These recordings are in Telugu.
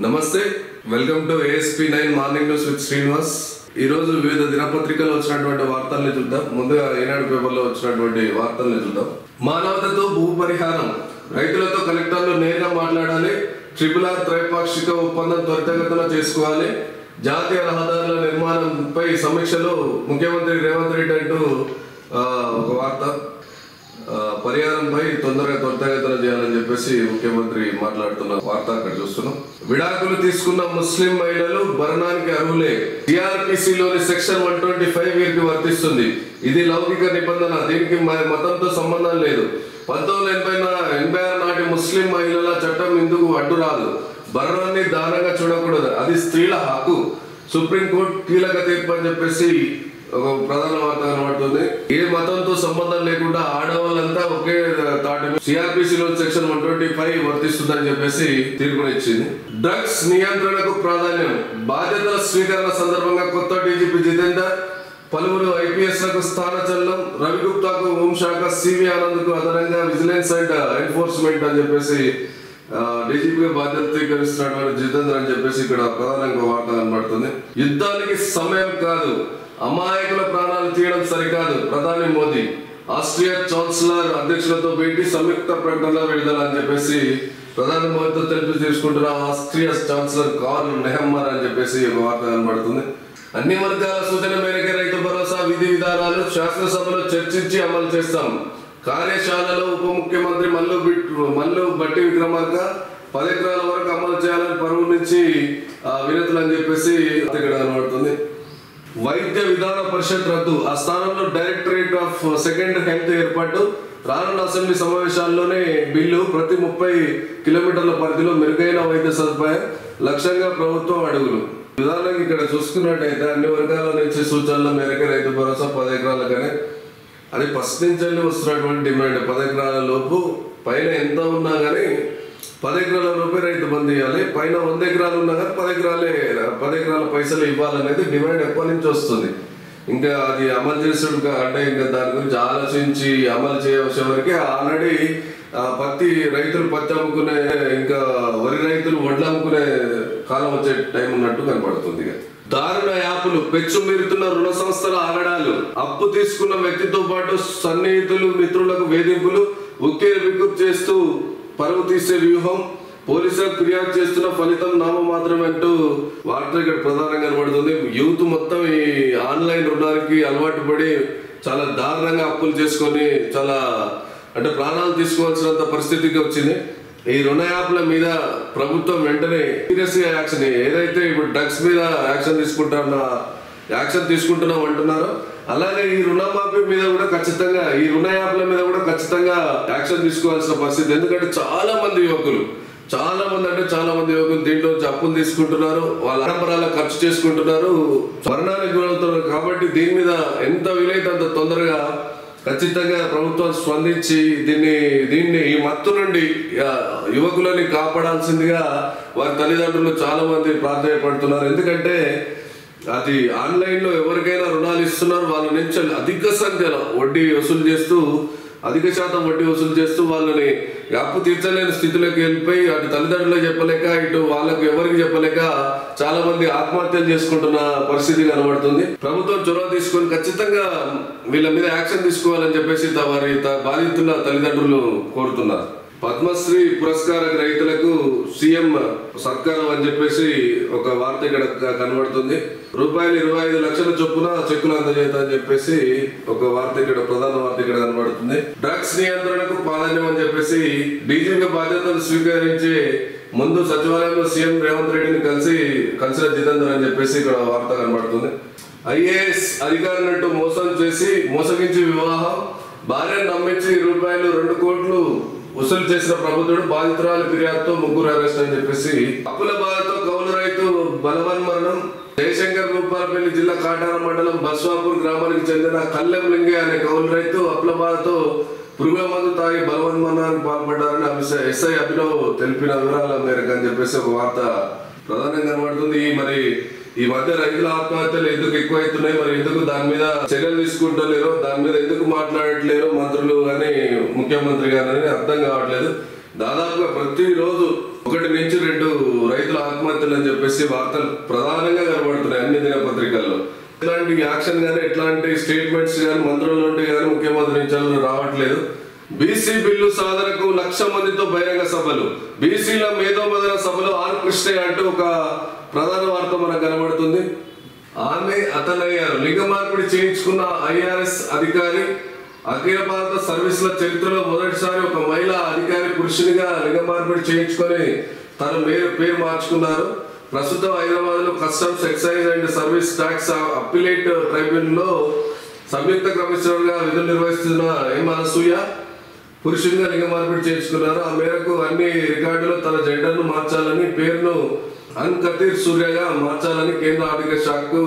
నమస్తే, welcome to ASP9 morning news with Srinivas. ఈ రోజు వివిధ దినపత్రికల్లో వచ్చినటువంటి వార్తల్ని చూద్దాం. ముందుగా ఈనాడు పేపర్లో వచ్చినటువంటి వార్తల్ని చూద్దాం. మానవతతో భూ పరిహారం, రైతులతో కలెక్టర్లు నేరుగా మాట్లాడాలి. RRR త్రైపాక్షిక ఒప్పందం త్వరితగతిన చేసుకోవాలి. జాతీయ రహదారుల నిర్మాణంపై సమీక్షలో ముఖ్యమంత్రి రేవంత్ రెడ్డి అంటూ ఒక వార్త. పరిహారంపై త్వరితగతిన చేయాలని చెప్పేసి ముఖ్యమంత్రి మాట్లాడుతున్న వార్త అక్కడ చూస్తున్నాం. విడాకులు తీసుకున్న ముస్లిం మహిళలు భరణానికి అర్హులే. TRPCలోని సెక్షన్ 125 వీరికి వర్తిస్తుంది. ఇది లౌకిక నిబంధన, దీనికి మతంతో సంబంధం లేదు. 1986 నాటి ముస్లిం మహిళల చట్టం ఇందుకు అడ్డు రాదు. భరణాన్ని దానంగా చూడకూడదు, అది స్త్రీల హక్కు. సుప్రీంకోర్టు కీలక తీర్పు అని చెప్పేసి ఒక ప్రధాన వార్త కనబడుతుంది. ఏ మతంతో సంబంధం లేకుండా ఆడవాళ్ళంతా ఒకే తాటి CRPCలో సెక్షన్ 125 వర్తిస్తుందని చెప్పేసి తీర్పునిచ్చింది. డ్రగ్స్ నియంత్రణకు ప్రాధాన్యం, బాధ్యతల స్వీకరణ సందర్భంగా కొత్త DGP జితేందర్, పలువురు IPSలకు స్థానచలనం. రవిగుప్తాకు హోంశాఖ, CV ఆనంద్కు అదనంగా విజిలెన్స్ అండ్ ఎన్ఫోర్స్మెంట్ అని చెప్పేసి DGPగా బాధ్యత స్వీకరిస్తున్నటువంటి జితేందర్ అని చెప్పేసి ఇక్కడ ప్రధానంగా వార్త కనబడుతుంది. యుద్ధానికి సమయం కాదు, అమాయకుల ప్రాణాలు తీయడం సరికాదు. ప్రధాని మోదీ ఆస్ట్రియా ఛాన్సలర్ అధ్యక్షులతో భేటీ, సంయుక్త ప్రకటనలో విడుదల అని చెప్పేసి ప్రధాని మోదీతో తెలిపి తీసుకుంటున్న ఆస్ట్రియా ఛాన్సలర్ కార్ల్ నెహమ్మర్ అని చెప్పేసి ఒక వార్త కనబడుతుంది. అన్ని వర్గాల సూచన మేరకే రైతు భరోసా విధి విధానాలు శాసనసభలో చర్చించి అమలు చేస్తాం. కార్యశాలలో ఉప ముఖ్యమంత్రి మల్లు భట్టి విక్రమార్క 10 ఎకరాల వరకు అమలు చేయాలని పరువు నుంచి వినతులు అని చెప్పేసి ఇక్కడ కనబడుతుంది. వైద్య విధాన పరిషత్ రద్దు, ఆ స్థానంలో డైరెక్టరేట్ ఆఫ్ సెకండ్ హెల్త్ ఏర్పాటు. రానున్న అసెంబ్లీ సమావేశాల్లోనే బిల్లు. ప్రతి 30 కిలోమీటర్ల పరిధిలో మెరుగైన వైద్య సదుపాయం లక్ష్యంగా ప్రభుత్వం అడుగులు. ఉదాహరణకి ఇక్కడ చూసుకున్నట్టయితే అన్ని వర్గాల నుంచి సూచనల మేరకు రైతు భరోసా 10 ఎకరాలకనే, అది ఫస్ట్ నుంచి వస్తున్నటువంటి డిమాండ్. 10 ఎకరాల లోపు, పైన ఎంత ఉన్నా కానీ 10 ఎకరాల లోపే రైతు బంధు ఇవ్వాలి. పైన 100 ఎకరాలు ఉన్నా కానీ 10 ఎకరాల పైసలు ఇవ్వాలనేది డిమాండ్ ఎప్పటి నుంచి వస్తుంది. ఇంకా అది అమలు చేసుడు అంటే ఇంకా దాని గురించి ఆలోచించి అమలు చేయవలసే వరకే ఆల్రెడీ రైతులు పత్తి అమ్ముకునే, ఇంకా వరి రైతులు వడ్లు అమ్ముకునే కాలం వచ్చే టైం ఉన్నట్టు కనపడుతుంది. దారుణ యాపులు, పెచ్చు మీరుతున్న రుణ సంస్థల ఆగడాలు, అప్పు తీసుకున్న వ్యక్తితో పాటు సన్నిహితులు మిత్రులకు వేధింపులు, ఉక్కిరి బిక్కిరి చేస్తూ పరువు తీసే వ్యూహం, పోలీసులకు ఫిర్యాదు చేస్తున్న ఫలితం నామమాత్రమే అంటూ వార్త ఇక్కడ ప్రధానంగా కనబడుతుంది. యూత్ మొత్తం ఈ ఆన్లైన్ రుణానికి అలవాటు పడి చాలా దారుణంగా అప్పులు చేసుకొని చాలా అంటే ప్రాణాలు తీసుకోవాల్సినంత పరిస్థితికి వచ్చింది. ఈ రుణ యాప్ల మీద ప్రభుత్వం వెంటనే సీరియస్ గా యాక్షన్, ఏదైతే ఇప్పుడు డ్రగ్స్ మీద యాక్షన్ తీసుకుంటున్నాం అంటున్నారో అలాగే ఈ రుణమాఫీ మీద కూడా ఖచ్చితంగా, ఈ రుణ యాప్ల మీద కూడా ఖచ్చితంగా యాక్షన్ తీసుకోవాల్సిన పరిస్థితి. ఎందుకంటే చాలా మంది యువకులు దీంట్లో అప్పులు తీసుకుంటున్నారు, వాళ్ళ ఆడంబరాలకు ఖర్చు చేసుకుంటున్నారు, మరణానికి గురవుతున్నారు. కాబట్టి దీని మీద ఎంత వీలైతే అంత తొందరగా ఖచ్చితంగా ప్రభుత్వం స్పందించి దీన్ని ఈ మత్తు నుండి యువకులని కాపాడాల్సిందిగా వారి తల్లిదండ్రులు చాలా మంది ప్రాధాన్యపడుతున్నారు. ఎందుకంటే అది ఆన్లైన్లో ఎవరికైనా రుణాలు ఇస్తున్నారు, వాళ్ళ నుంచి అధిక సంఖ్యలో అధిక శాతం వడ్డీ వసూలు చేస్తూ వాళ్ళని అప్పు తీర్చలేని స్థితిలోకి వెళ్ళిపోయి అటు తల్లిదండ్రులకు చెప్పలేక ఇటు వాళ్ళకు ఎవరికి చెప్పలేక చాలా మంది ఆత్మహత్యలు చేసుకుంటున్న పరిస్థితి కనబడుతుంది. ప్రభుత్వం చొరవ తీసుకొని ఖచ్చితంగా వీళ్ళ మీద యాక్షన్ తీసుకోవాలని చెప్పేసి వారి బాధితుల తల్లిదండ్రులు కోరుతున్నారు. పద్మశ్రీ పురస్కార గ్రహీతలకు సీఎం సత్కారం అని చెప్పేసి ఒక వార్త ఇక్కడ కనబడుతుంది. ₹25 లక్షల చొప్పున చెక్కులు అందజేత అని చెప్పేసి ఒక వార్త ఇక్కడ ప్రధాన వార్త ఇక్కడ కనబడుతుంది. డ్రగ్స్ నియంత్రణకు ప్రాధాన్యం అని చెప్పేసి DGP బాధ్యతలు స్వీకరించే ముందు సచివాలయంలో సీఎం రేవంత్ రెడ్డిని కలిసిన జితేందర్ అని చెప్పేసి ఇక్కడ వార్త కనబడుతుంది. IAS అధికారులంటూ మోసగించి వివాహం, భార్యను నమ్మించి ₹2 కోట్లు వసూలు చేసిన ప్రభుత్వుడు, బాధితురాలి ఫిర్యాదుతో 3 అరెస్ట్ అని చెప్పేసి. అప్పుల బాధతో కౌలు రైతు బలవన్మరణం. జయశంకర్ భూపాలపల్లి జిల్లా కాటారం మండలం బస్వాపూర్ గ్రామానికి చెందిన కల్లెం లింగే అనే కౌలు రైతు అప్పుల బాధతో పురుగుల మందు తాగి బలవన్మరణానికి పాల్పడ్డారని SI అభినవ్ తెలిపిన వివరాల మేరకు అని చెప్పేసి ఒక వార్త ప్రధానంగా కనబడుతుంది. మరి ఈ మధ్య రైతుల ఆత్మహత్యలు ఎందుకు ఎక్కువైతున్నాయి, మరి ఎందుకు దాని మీద చర్యలు తీసుకుంటలేరో, దాని మీద ఎందుకు మాట్లాడట్లేరో మంత్రులు కానీ ముఖ్యమంత్రి కానీ అర్థం కావట్లేదు. దాదాపుగా ప్రతిరోజు 1 నుంచి 2 రైతుల ఆత్మహత్యలు అని చెప్పేసి వార్తలు ప్రధానంగా కనబడుతున్నాయి అన్ని దినపత్రికల్లో. ఎట్లాంటి యాక్షన్ కానీ ఎట్లాంటి స్టేట్మెంట్స్ కానీ మంత్రుల నుండి కానీ ముఖ్యమంత్రి నుంచి రావట్లేదు. బీసీ బిల్లు సాధనకు 1,00,000 మందితో బహిరంగ సభలు, బీసీల మేధోమదన సభలు ఆర్ కృష్ణయ్య అంటూ ఒక ప్రధాన వార్త మనకు కనబడుతుంది. ఆమె అతనయ్యారు. లింగ మార్పిడి చేయించుకున్న ఐఆర్ఎస్ అధికారి. అఖిల భారత సర్వీసుల చరిత్రలో మొదటిసారి ఒక మహిళా అధికారి పురుషునిగా లింగ మార్పిడి చేయించుకొని తన పేరు మార్చుకున్నారు. ప్రస్తుతం హైదరాబాద్ లో customs, excise and service tax appellate tribunal లో సంయుక్త కమిషనర్ గా విధులు నిర్వహిస్తున్న ఎం అనసూయ పురుషునిగా లింగ మార్పిడి చేయించుకున్నారు. ఆ మేరకు అన్ని రికార్డులో తన జెండర్ ను మార్చాలని, పేరును అన్కతీర్ సూర్యగా మార్చాలని కేంద్ర ఆర్థిక శాఖకు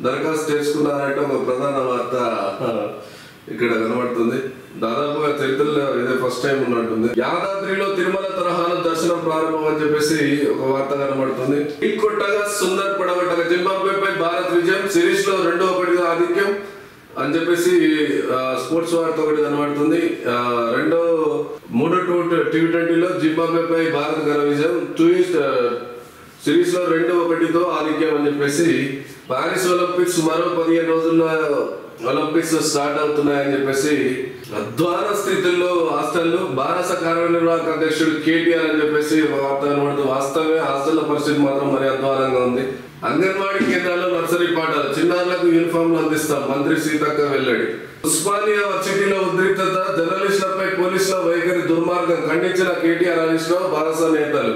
దరఖాస్తు చేసుకున్నారంటే ఒక ప్రధాన వార్త ఇక్కడ కనబడుతుంది. దాదాపుగా చరిత్రలో ఇదే ఫస్ట్ టైం ఉన్నట్టుంది. యాదాద్రిలో తిరుమల తరహాలో దర్శనం ప్రారంభం అని చెప్పేసి ఒక వార్త కనబడుతుంది. కొట్టగా సుందర్ పడగొట్టగా జింబాబ్వేపై భారత్ విజయం, సిరీస్ లో 2-1 ఆధిక్యం అని చెప్పేసి స్పోర్ట్స్ వార్త ఒకటి కనబడుతుంది. మూడో T20లో జింబాబ్వేపై భారత్ ఘన విజయం, సిరీస్ లో 2-1 ఆధిక్యం అని చెప్పేసి. పారిస్ ఒలింపిక్స్ మరో 15 రోజుల్లో ఒలింపిక్స్ స్టార్ట్ అవుతున్నాయని చెప్పేసి. అధ్వాన స్థితిలో హాస్టల్, బారస కార్యనిర్వాహక అధ్యక్షుడు కేటీఆర్ అని చెప్పేసి వార్త కనబడుతుంది. వాస్తవమే హాస్టల్ పరిస్థితి మాత్రం మరి అధ్వానంగా ఉంది. అంగన్వాడీ కేంద్రాల్లో నర్సరీ పాఠాలు, చిన్నారులకు యూనిఫామ్లు అందిస్తాం, మంత్రి సీతక్క వెల్లడి. ఉస్మానియా వర్సిటీలో ఉద్రిక్తత, జర్నలిస్టులపై పోలీసుల వైఖరి దుర్మార్గం ఖండించిన కేటీఆర్, హరీష్ రావు, బారస నేతలు.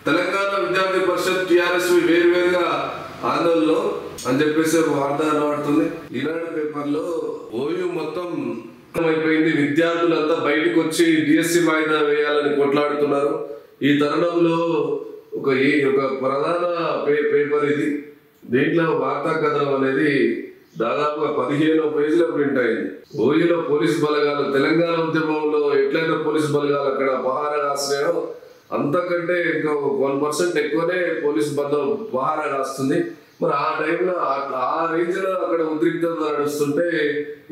తెలంగాణ విద్యార్థి పరిషత్, టీఆర్ఎస్ వేరువేరుగా ఆందోళనలో అని చెప్పేసి ఒక వార్త కనబడుతుంది. ఈనాడు పేపర్లో ఓయూ మొత్తం అయిపోయింది. విద్యార్థులంతా బయటకు వచ్చి డిఎస్సి వాయిదా వేయాలని కొట్లాడుతున్నారు. ఈ తరుణంలో ఒక ప్రధాన పేపర్ ఇది. దీంట్లో వార్తా కథనం అనేది దాదాపుగా 15 పేజీల ప్రింట్ అయింది. ఓయూలో పోలీసు బలగాలు, తెలంగాణ ఉద్యమంలో ఎట్లయితే పోలీసు బలగాలు అక్కడ పహారా కాస్తున్నాయో అంతకంటే ఇంకా 1% ఎక్కువనే పోలీసు బలం పహారా కాస్తుంది. మరి ఆ టైంలో ఆ రేంజ్ లో అక్కడ ఉద్రిక్తత నడుస్తుంటే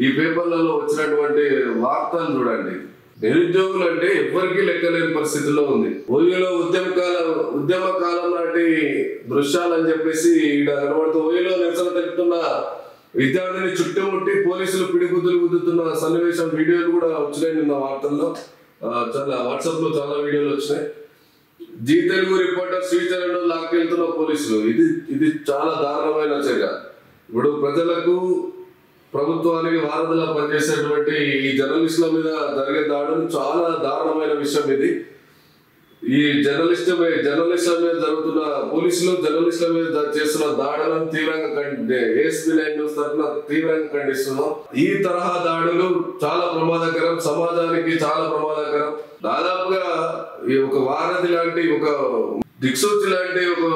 ఈ పేపర్లలో వచ్చినటువంటి వార్తలు చూడండి. నిరుద్యోగులు అంటే ఎవ్వరికీ లెక్కలేని పరిస్థితుల్లో ఉంది. ఓయూలో ఉద్యమ కాలం నాటి దృశ్యాలు అని చెప్పేసి ఇక్కడ కనబడుతూ ఓయూలో నిరసన తెలుపుతున్న విద్యార్థిని చుట్టుముట్టి పోలీసులు పిడిగుద్దులు గుద్దుతున్న సన్నివేశం వీడియోలు కూడా వచ్చినాయి నిన్న వార్తల్లో. చాలా వాట్సాప్ లో చాలా వీడియోలు వచ్చినాయి. జీ తెలుగు రిపోర్టర్ శ్రీచరణ్ లాక్కెళ్తున్న పోలీసులు. ఇది చాలా దారుణమైన చర్య. ఇప్పుడు ప్రజలకు, ప్రభుత్వానికి వారధిలా పనిచేసేటువంటి ఈ జర్నలిస్టుల మీద జరిగే దాడులు చాలా దారుణమైన విషయం. ఇది ఈ జర్నలిస్టుల మీద జరుగుతున్న పోలీసులు జర్నలిస్టుల మీద చేస్తున్న దాడులను తీవ్రంగా ఏఎస్పీ 9 న్యూస్ తరఫున తీవ్రంగా ఖండిస్తున్నాం. ఈ తరహా దాడులు చాలా ప్రమాదకరం, సమాజానికి చాలా ప్రమాదకరం. దాదాపుగా ఈ ఒక వారధి లాంటి, ఒక దిక్సూచి లాంటి ఒక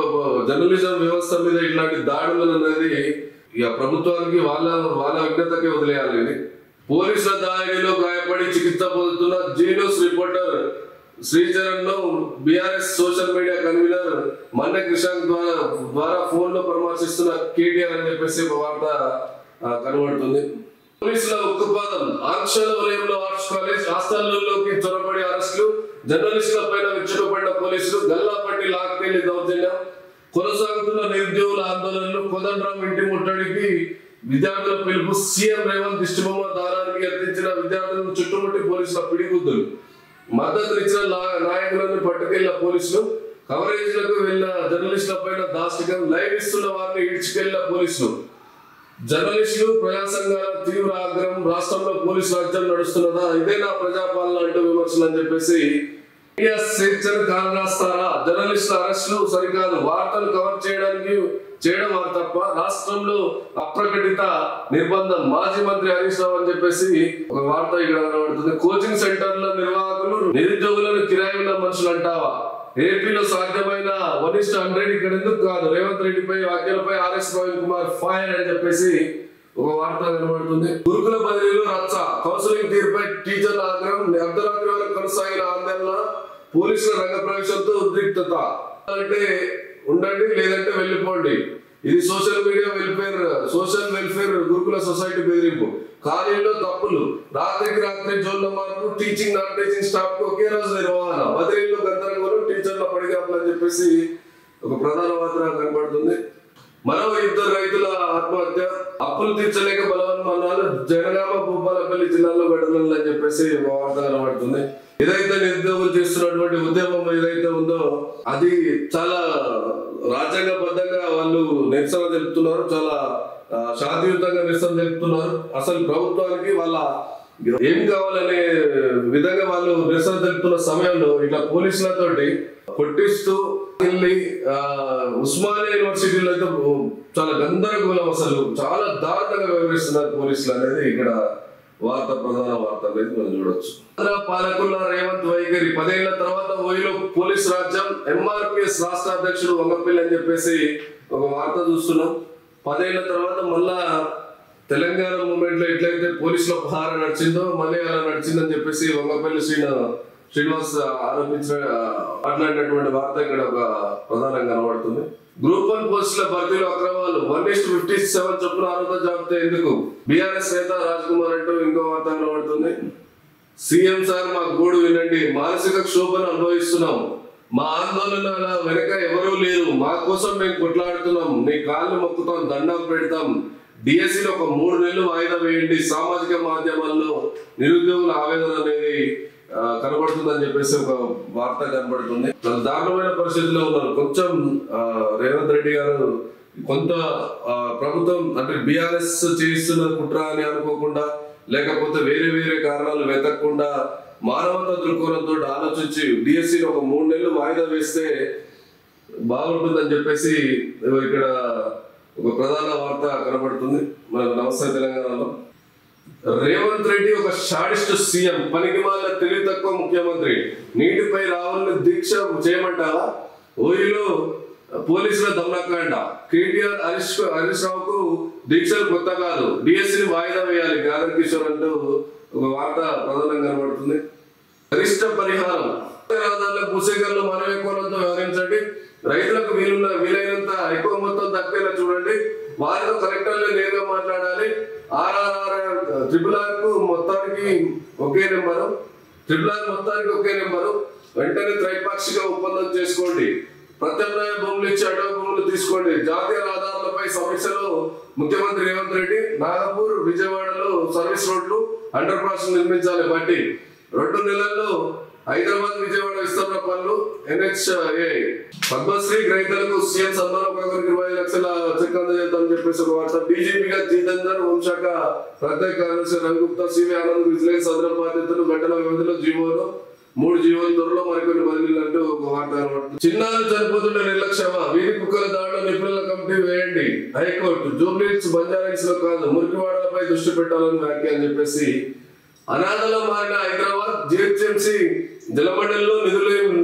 జర్నలిజం వ్యవస్థ మీద ఇట్లాంటి దాడులు అనేది ఇక ప్రభుత్వానికి వాళ్ళ విఘ్నతకే వదిలేయాలి. పోలీసుల దాడిలో గాయపడి చికిత్స పొందుతున్న జీ న్యూస్ రిపోర్టర్ శ్రీచరణ్ ను BRS social media convener Manne Krishank ద్వారా ఫోన్ లో పరామర్శిస్తున్న కేటీఆర్ అని చెప్పేసి ఒక వార్త కనబడుతుంది. పోలీసుల ఉక్కుపాదం, ఆంక్షల వలయంలో ఆర్ట్స్ కాలేజ్ హాస్టళ్లలోకి చొరబడి అరెస్టులు, జర్నలిస్టుల పైన విచ్చుకుపడిన పోలీసులు, గల్లాపట్టి లాక్కెళ్లి దౌర్జన్యం. కొనసాగుతున్న నిరుద్యోగుల ఆందోళనలు, కోదండరాం ఇంటి ముట్టడికి విద్యార్థుల పిలుపు, సీఎం రేవంత్ దిష్టిబొమ్మ దారానికి యత్నించిన విద్యార్థులను చుట్టుముట్టి పోలీసుల పిడిగుద్దులు, మద్దతునిచ్చిన నాయకులను పట్టుకెళ్లిన పోలీసులు, కవరేజీలకు వెళ్లిన జర్నలిస్టుల పైన దాష్టికం, లైవ్ ఇస్తున్న వారిని ఈడ్చుకెళ్లిన పోలీసులు, జర్నలిస్టులు, ప్రజా సంఘాల తీవ్ర ఆగ్రహం. రాష్ట్రంలో పోలీసు రాజ్యం నడుస్తున్నదా, ఇదే నా ప్రజాపాలన అంటూ విమర్శలు అని చెప్పేసి. మీడియా స్వేచ్ఛను కాలరాస్తారా, జర్నలిస్టుల అరెస్టులు సరికాదు, వార్తలు కవర్ చేయడం వారు తప్ప, రాష్ట్రంలో అప్రకటిత నిర్బంధం, మాజీ మంత్రి హరీష్ రావు అని చెప్పేసి ఒక వార్త ఇక్కడ కనబడుతుంది. కోచింగ్ సెంటర్ల నిర్వాహకులు నిరుద్యోగులను కిరాయి ఉన్న మనుషులు అంటావా, ఏపీలో సాధ్యమైన 1:100 ఇక్కడ ఎందుకు కాదు, రేవంత్ రెడ్డిపై వ్యాఖ్యలపై ఆర్ఎస్ ప్రవీణ్ కుమార్ ఫైర్ అని చెప్పేసి ఒక వార్త కనబడుతుంది. గురుకుల బదిలీలు రచ్చ, కౌన్సిలింగ్ తీరుపై టీచర్ల ఆగ్రహం, అర్ధరాత్రి వరకు కొనసాగిన ఆందోళన, పోలీసుల రంగ ప్రవేశంతో ఉద్రిక్తత. అంటే ఉండండి లేదంటే వెళ్ళిపోండి. ఇది సోషల్ వెల్ఫేర్ గురుకుల సొసైటీ బెదిరింపు. కాలేజీలో తప్పులు, రాత్రికి రాత్రి జోన్ల మార్పు, టీచింగ్ నాన్ టీచింగ్ స్టాఫ్ కు ఒకే రోజు నిర్వహణ, బదిలీలో గందరగోళం, టీచర్ల పడిగాపులు అని చెప్పేసి ఒక ప్రధాన వార్త కనబడుతుంది. మరో 2 రైతుల ఆత్మహత్య, అప్పులు తీర్చలేక బలవన్మరణాలు జనగామ భూపాలపల్లి జిల్లాలో ఘటనలు అని చెప్పేసి ఒక వార్త కనబడుతుంది. ఏదైతే నిరుద్యోగులు చేస్తున్నటువంటి ఉద్యమం ఏదైతే ఉందో అది చాలా రాజ్యాంగబద్ధంగా వాళ్ళు నిరసన తెలుపుతున్నారు, చాలా శాంతియుతంగా నిరసన తెలుపుతున్నారు. అసలు ప్రభుత్వానికి వాళ్ళ ఏం కావాలనే విధంగా వాళ్ళు నిరసన తెలుపుతున్న సమయంలో ఇట్లా పోలీసులతోటి కొట్టిస్తూ వెళ్ళి ఉస్మానియా యూనివర్సిటీలో అయితే చాలా గందరగోళం, అసలు చాలా దారుణంగా వ్యవహరిస్తున్నారు పోలీసులు అనేది ఇక్కడ ప్రధాన వార్త అనేది మనం చూడొచ్చు. పాలకుల రేవంత్ వైఖరి 10 ఏళ్ల తర్వాత ఓయిలో పోలీస్ రాజ్యం, ఎంఆర్పిఎస్ రాష్ట్ర అధ్యక్షుడు వంగపల్లి అని చెప్పేసి ఒక వార్త చూస్తున్నాం. 10 ఏళ్ల తర్వాత మళ్ళా తెలంగాణ మూమెంట్ లో ఎట్లయితే పోలీసుల పహార నడిచిందో మళ్ళీ అలా నడిచిందని చెప్పేసి వంగపల్లి శ్రీనివాస్ మాట్లాడినటువంటి వార్త ఇక్కడ ఒక ప్రధానంగా కనబడుతుంది. గ్రూప్ 1 పోస్టుల భర్తీలో అక్రమాలు 1:57 చొప్పున అర్హత జాబితా ఎందుకు? బీఆర్ఎస్ నేత రాజ్ కుమార్ అంటూ ఇంకో వార్త కనబడుతుంది. సీఎం సార్ మా గోడు వినండి, మానసిక క్షోభను అనుభవిస్తున్నాం, మా ఆందోళన వెనక ఎవరూ లేరు, మా కోసం మేము కొట్లాడుతున్నాం, నీ కాళ్ళు మొక్కుతాం, దండం పెడతాం, డిఎస్సీలో ఒక 3 నెలలు వాయిదా వేయండి, సామాజిక మాధ్యమాల్లో నిరుద్యోగుల ఆవేదన అనేది కనబడుతుందని చెప్పేసి ఒక వార్త కనబడుతుంది. దారుణమైన పరిస్థితుల్లో ఉన్నారు. కొంచెం రేవంత్ రెడ్డి గారు కొంత ప్రభుత్వం అంటే బీఆర్ఎస్ చేస్తున్న కుట్ర అని అనుకోకుండా, లేకపోతే వేరే వేరే కారణాలు వెతకకుండా మానవతా దృక్కోణంతో ఆలోచించి డిఎస్సీలో ఒక 3 నెలలు వాయిదా వేస్తే బాగుంటుందని చెప్పేసి ఇక్కడ ఒక ప్రధాన వార్త కనబడుతుంది మన నమస్తే తెలంగాణలో. రేవంత్ రెడ్డి ఒక షాడిస్ట్ సీఎం, పనికిమాలిన తెలివి తక్కువ ముఖ్యమంత్రి, నీటిపై రావుల్ని దీక్ష చేయమంటావా? ఓయిలో పోలీసుల దమనకాండ, కేటీఆర్ హరీష్ రావుకు దీక్షలు కొత్త కాదు, డిఎస్సీని వాయిదా వేయాలి గాదర్ కిషోర్ అంటూ ఒక వార్త ప్రధానంగా కనబడుతుంది. గరిష్ట పరిహారం, రహదారుల భూసేకరణలో మనమే కోణంతో వ్యవహరించండి, రైతులకు వీలైనంత ఎక్కువ మొత్తం దక్కేలా చూడండి, వారితో కలెక్టర్లు నేరుగా మాట్లాడాలి, RRR కు మొత్తానికి ఒకే నెంబరు, వెంటనే త్రైపాక్షిక ఒప్పందం చేసుకోండి, ప్రత్యామ్నాయ భూములు ఇచ్చి అటవీ భూములు తీసుకోండి, జాతీయ రహదారులపై సమీక్షలో ముఖ్యమంత్రి రేవంత్ రెడ్డి, నాగపూర్ విజయవాడలో సర్వీస్ రోడ్లు అండర్ పాస్ నిర్మించాలి, బట్టి 2 నెలల్లో హైదరాబాద్ విజయవాడ విస్తరణ పనులు, NHA పద్మశ్రీ గ్రహీతలకు సీఎం సన్మానం, ఒకరికి 20 లక్షల చెక్ అందజేద్దామని చెప్పేసి ఒక వార్త. డీజీపీగా జితేందర్, హోంశాఖ ప్రత్యేక కార్యదర్శి రవిగుప్తా, సివి ఆనంద్ విజిలెన్స్ అదన బాధ్యతలు, ఘటన వ్యవధిలో జీవోలు 3 జీవోల త్వరలో మరికొన్ని బదిలీలు అంటూ ఒక వార్త కనబడుతుంది. చిన్నారులు చనిపోతుంటే నిర్లక్ష్యమా? వీధి కుక్కల దాడిలో నిపుణుల కమిటీ వేయండి, హైకోర్టు. జూబ్లీహిల్స్ బంజారాహిల్స్ లో కాదు, మురికివాడలపై దృష్టి పెట్టాలని వ్యాఖ్య అని చెప్పేసి. అనాథలో మారిన హైదరాబాద్, జిహెచ్ఎంసీ జలమండలిలో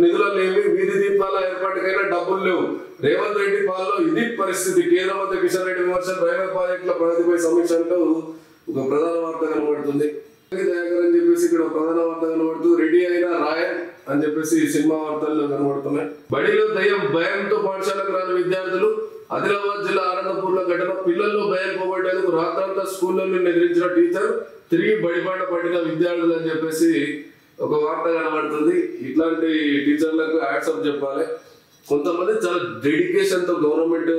నిధులేమి, వీధి దీపాల ఏర్పాటుకైనా డబ్బులు లేవు, రేవంత్ రెడ్డి పాలలో ఇది పరిస్థితి, కేంద్ర మంత్రి కిషన్ రెడ్డి విమర్శ, డ్రైవర్ ప్రాజెక్టుల ప్రగతిపై సమీక్ష అంటూ ఒక ప్రధాన వార్త కనబడుతుంది. దయాకర్ అని చెప్పేసి ఇక్కడ ప్రధాన వార్త కనబడుతూ, రెడీ అయినా రాయన్ అని చెప్పేసి సినిమా వార్తల్లో కనబడుతున్నాయి. బడిలో భయంతో పాఠశాలకు రాని విద్యార్థులు, ఆదిలాబాద్ జిల్లా ఆనందపూర్ లో ఘటన, పిల్లల్లో భయం పోగొట్టేందుకు రాత్రంతా స్కూల్లో ఎదిరించిన టీచర్, తిరిగి బడిబాట పడిన విద్యార్థులు అని చెప్పేసి ఒక వార్త కనబడుతుంది. ఇట్లాంటి టీచర్లకు యాక్సెప్ట్ చెప్పాలి. కొంతమంది చాలా డెడికేషన్ తో గవర్నమెంట్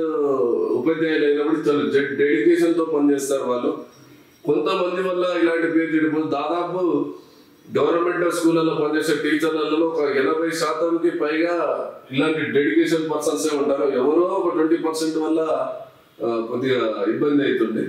ఉపాధ్యాయులు అయినప్పుడు చాలా డెడికేషన్ తో పనిచేస్తారు వాళ్ళు. కొంతమంది వల్ల ఇలాంటి పేరు చెడిపోతుంది. దాదాపు గవర్నమెంట్ స్కూళ్ళలో పనిచేసే టీచర్లలో ఒక 80% పైగా ఇలాంటి డెడికేషన్ పర్సన్స్ ఉంటారు. ఎవరో ఒక 20% వల్ల కొద్దిగా ఇబ్బంది అవుతుంది.